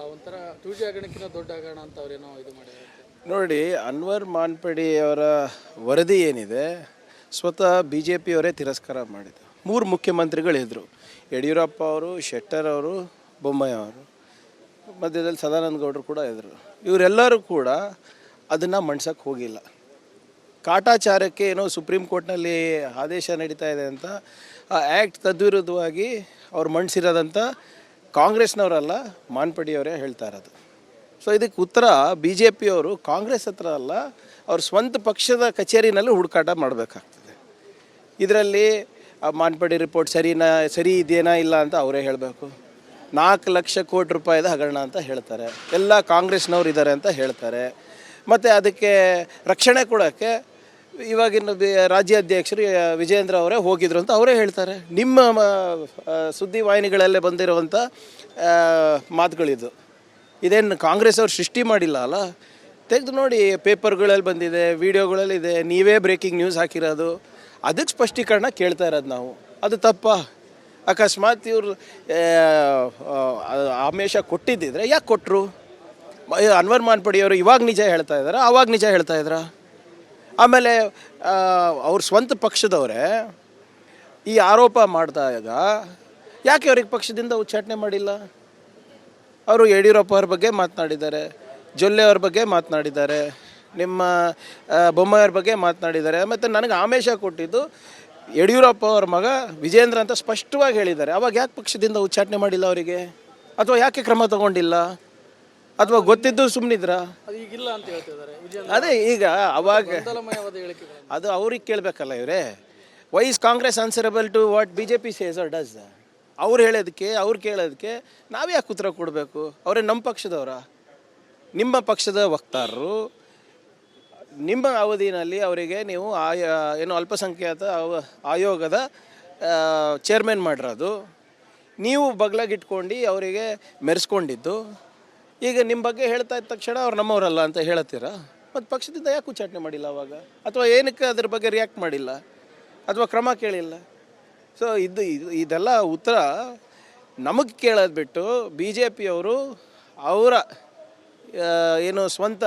ಒಂಥರ 2G ಹಗರಣಕ್ಕಿಂತ ದೊಡ್ಡ ಹಗರಣ ಅಂತ ಅವರೇನೋ ಇದು ಮಾಡಿದ್ದಾರೆ. ನೋಡಿ, ಅನ್ವರ್ ಮಾನ್ಪಡಿ ಅವರ ವರದಿ ಏನಿದೆ ಸ್ವತಃ BJP ಅವರೇ ತಿರಸ್ಕಾರ ಮಾಡಿದರು. 3 ಮುಖ್ಯಮಂತ್ರಿಗಳಿದ್ದರು, ಯಡಿಯೂರಪ್ಪ ಅವರು, ಶೆಟ್ಟರ್ ಅವರು, ಬೊಮ್ಮಾಯಿ ಅವರು, ಮಧ್ಯದಲ್ಲಿ ಸದಾನಂದ ಗೌಡರು ಕೂಡ ಇದ್ದರು. ಇವರೆಲ್ಲರೂ ಕೂಡ ಅದನ್ನು ಮಂಡ್ಸೋಕ್ಕೆ ಹೋಗಿಲ್ಲ. ಕಾಟಾಚಾರಕ್ಕೆ ಏನೋ ಸುಪ್ರೀಂ ಕೋರ್ಟ್ನಲ್ಲಿ ಆದೇಶ ನಡೀತಾ ಇದೆ ಅಂತ ಆ ಆ್ಯಕ್ಟ್ ತದ್ವಿರುದ್ಧವಾಗಿ ಅವ್ರು ಮಂಡಿಸಿರೋದಂತ ಕಾಂಗ್ರೆಸ್ನವರಲ್ಲ, ಮಾನ್ಪಡಿಯವರೇ ಹೇಳ್ತಾ ಇರೋದು. ಸೊ ಇದಕ್ಕೆ ಉತ್ತರ BJP ಅವರು ಕಾಂಗ್ರೆಸ್ ಹತ್ರ ಅಲ್ಲ, ಅವ್ರ ಸ್ವಂತ ಪಕ್ಷದ ಕಚೇರಿನಲ್ಲಿ ಹುಡುಕಾಟ ಮಾಡಬೇಕಾಗ್ತದೆ. ಇದರಲ್ಲಿ ಮಾನ್ಪಡಿ ರಿಪೋರ್ಟ್ ಸರಿ ಇದೆಯಾ ಇಲ್ಲ ಅಂತ ಅವರೇ ಹೇಳಬೇಕು. 4 ಲಕ್ಷ ಕೋಟಿ ರೂಪಾಯಿದ ಹಗರಣ ಅಂತ ಹೇಳ್ತಾರೆ, ಎಲ್ಲ ಕಾಂಗ್ರೆಸ್ನವ್ರು ಇದ್ದಾರೆ ಅಂತ ಹೇಳ್ತಾರೆ. ಮತ್ತು ಅದಕ್ಕೆ ರಕ್ಷಣೆ ಕೊಡೋಕ್ಕೆ ಇವಾಗಿನ ರಾಜ್ಯಾಧ್ಯಕ್ಷರು ವಿಜೇಂದ್ರ ಅವರೇ ಹೋಗಿದ್ರು ಅಂತ ಅವರೇ ಹೇಳ್ತಾರೆ. ನಿಮ್ಮ ಸುದ್ದಿ ವಾಹಿನಿಗಳಲ್ಲೇ ಬಂದಿರುವಂಥ ಮಾತುಗಳಿದು. ಇದೇನು ಕಾಂಗ್ರೆಸ್ ಅವ್ರು ಸೃಷ್ಟಿ ಮಾಡಿಲ್ಲ ಅಲ್ಲ, ತೆಗೆದು ನೋಡಿ, ಪೇಪರ್ಗಳಲ್ಲಿ ಬಂದಿದೆ, ವಿಡಿಯೋಗಳಲ್ಲಿದೆ, ನೀವೇ ಬ್ರೇಕಿಂಗ್ ನ್ಯೂಸ್ ಹಾಕಿರೋದು. ಅದಕ್ಕೆ ಸ್ಪಷ್ಟೀಕರಣ ಕೇಳ್ತಾ ಇರೋದು ನಾವು. ಅದು ತಪ್ಪಾ? ಅಕಸ್ಮಾತ್ ಇವರು ಆಮಿಷ ಕೊಟ್ಟಿದ್ದಿದ್ರೆ ಯಾಕೆ ಕೊಟ್ಟರು? ಅನ್ವರ್ ಮಾನ್ಪಡಿಯವರು ಇವಾಗ ನಿಜ ಹೇಳ್ತಾ ಇದ್ದಾರೆ, ಆವಾಗ ನಿಜ ಹೇಳ್ತಾ ಇದ್ರಾ? ಆಮೇಲೆ ಅವ್ರ ಸ್ವಂತ ಪಕ್ಷದವರೇ ಈ ಆರೋಪ ಮಾಡಿದಾಗ ಯಾಕೆ ಅವ್ರಿಗೆ ಪಕ್ಷದಿಂದ ಉಚ್ಚಾಟನೆ ಮಾಡಿಲ್ಲ? ಅವರು ಯಡಿಯೂರಪ್ಪ ಅವ್ರ ಬಗ್ಗೆ ಮಾತನಾಡಿದ್ದಾರೆ, ಜೊಲ್ಲೆ ಅವ್ರ ಬಗ್ಗೆ ಮಾತನಾಡಿದ್ದಾರೆ, ನಿಮ್ಮ ಬೊಮ್ಮಾಯಿಯವ್ರ ಬಗ್ಗೆ ಮಾತನಾಡಿದ್ದಾರೆ. ಮತ್ತು ನನಗೆ ಆಮಿಷ ಕೊಟ್ಟಿದ್ದು ಯಡಿಯೂರಪ್ಪ ಅವ್ರ ಮಗ ವಿಜೇಂದ್ರ ಅಂತ ಸ್ಪಷ್ಟವಾಗಿ ಹೇಳಿದ್ದಾರೆ. ಅವಾಗ ಯಾಕೆ ಪಕ್ಷದಿಂದ ಉಚ್ಚಾಟನೆ ಮಾಡಿಲ್ಲ ಅವರಿಗೆ? ಅಥವಾ ಯಾಕೆ ಕ್ರಮ ತಗೊಂಡಿಲ್ಲ? ಅಥವಾ ಗೊತ್ತಿದ್ದು ಸುಮ್ಮನಿದ್ರ? ಅದು ಈಗಿಲ್ಲ ಅಂತ ಹೇಳ್ತಿದ್ದಾರೆ. ಅದೇ ಈಗ ಅವಾಗ ಅದು ಅವ್ರಿಗೆ ಕೇಳಬೇಕಲ್ಲ ಇವರೇ. Why is Congress answerable to what BJP says or does? ಅವ್ರು ಹೇಳೋದಕ್ಕೆ, ಅವ್ರು ಕೇಳೋದಕ್ಕೆ ನಾವು ಯಾಕೆ ಉತ್ತರ ಕೊಡಬೇಕು? ಅವರೇ ನಮ್ಮ ಪಕ್ಷದವರ, ನಿಮ್ಮ ಪಕ್ಷದ ವಕ್ತಾರರು. ನಿಮ್ಮ ಅವಧಿನಲ್ಲಿ ಅವರಿಗೆ ನೀವು ಏನು ಅಲ್ಪಸಂಖ್ಯಾತ ಆಯೋಗದ ಚೇರ್ಮನ್ ಮಾಡಿರೋದು, ನೀವು ಬಗ್ಲಾಗಿಟ್ಕೊಂಡು ಅವರಿಗೆ ಮೆರೆಸ್ಕೊಂಡಿದ್ದು. ಈಗ ನಿಮ್ಮ ಬಗ್ಗೆ ಹೇಳ್ತಾ ಇದ್ದ ತಕ್ಷಣ ಅವ್ರು ನಮ್ಮವರಲ್ಲ ಅಂತ ಹೇಳತ್ತೀರಾ? ಮತ್ತು ಪಕ್ಷದಿಂದ ಯಾಕೆ ಉಚ್ಚಾಟನೆ ಮಾಡಿಲ್ಲ ಅವಾಗ? ಅಥವಾ ಏನಕ್ಕೆ ಅದ್ರ ಬಗ್ಗೆ ರಿಯಾಕ್ಟ್ ಮಾಡಿಲ್ಲ? ಅಥವಾ ಕ್ರಮ ಕೇಳಿಲ್ಲ? ಸೊ ಇದೆಲ್ಲ ಉತ್ತರ ನಮಗೆ ಕೇಳೋದು ಬಿಟ್ಟು BJP ಅವರು ಅವರ ಏನು ಸ್ವಂತ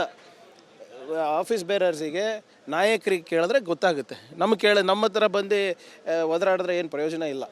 ಆಫೀಸ್ ಬೇರರ್ಸಿಗೆ, ನಾಯಕರಿಗೆ ಕೇಳಿದ್ರೆ ಗೊತ್ತಾಗುತ್ತೆ. ನಮ್ಮ ಹತ್ರ ಬಂದು ಒದರಾಡಿದ್ರೆ ಏನು ಪ್ರಯೋಜನ ಇಲ್ಲ.